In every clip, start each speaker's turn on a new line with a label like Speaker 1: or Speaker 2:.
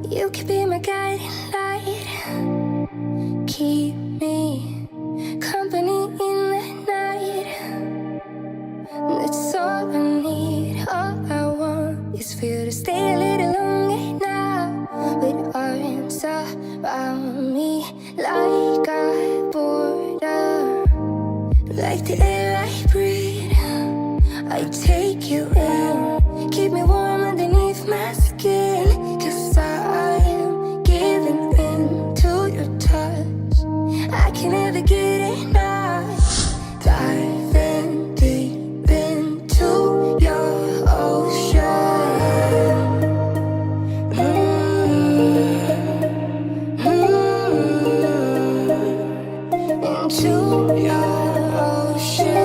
Speaker 1: You could be my guiding light, keep me company in the night. That's all I need, all I want is for you to stay a little longer now. With arms around me like a border, like the air I breathe. I take you in, keep me warm underneath my skin. 'Cause I am giving in to your touch, I can never get enough. Diving deep into your ocean. Into your ocean.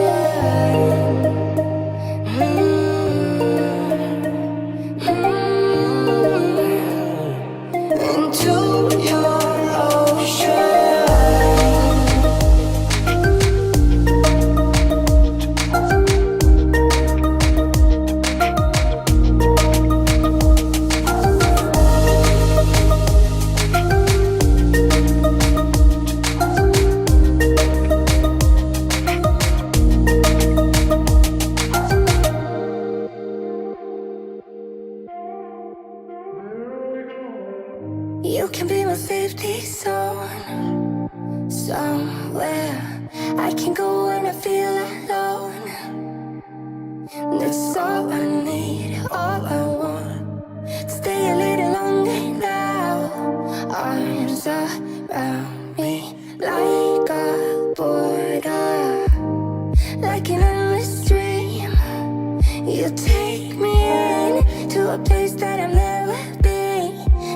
Speaker 1: You can be my safety zone, somewhere I can go when I feel alone. That's all I need, all I want. Stay a little longer now. Arms around me like a border, like an endless dream. You take me in to a place that I've never been.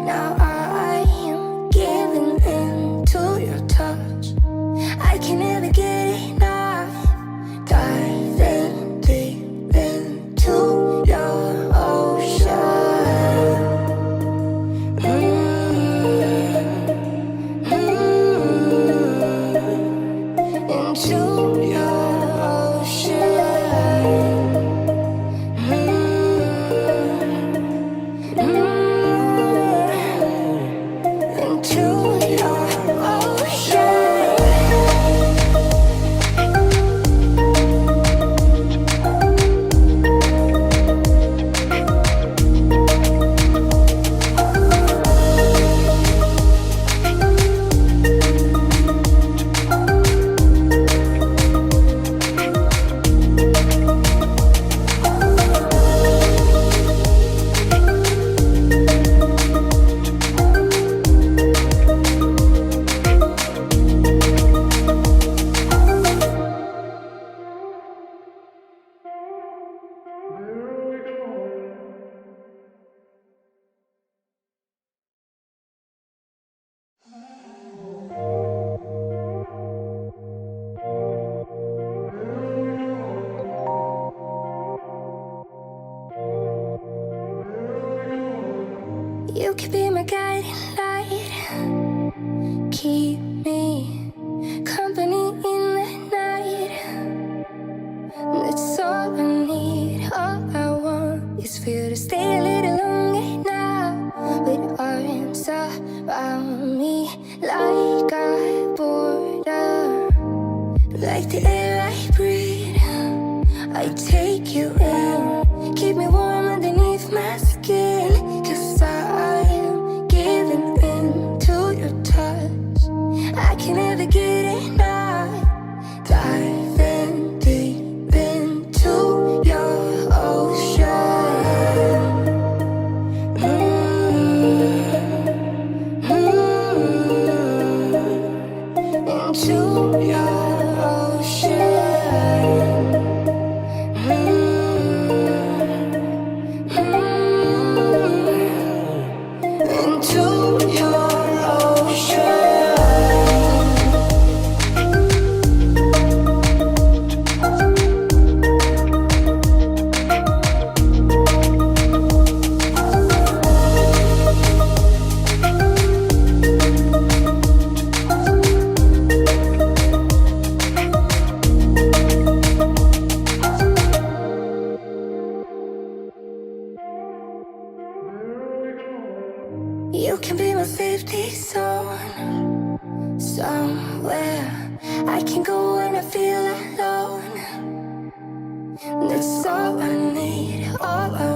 Speaker 1: Now I am giving in to your touch, I can never get enough. Diving deep into your ocean. Into your You could be my guiding light, keep me company in the night. That's all I need, all I want is for you to stay a little longer now. With arms around me like a border, like the air I breathe. I take you in, keep me warm underneath my skin. 'Cause I am giving in to your touch, I can never get enough. Diving deep into your ocean. Into your ocean. You can be my safety zone. Somewhere I can go when I feel alone. That's all I need, all I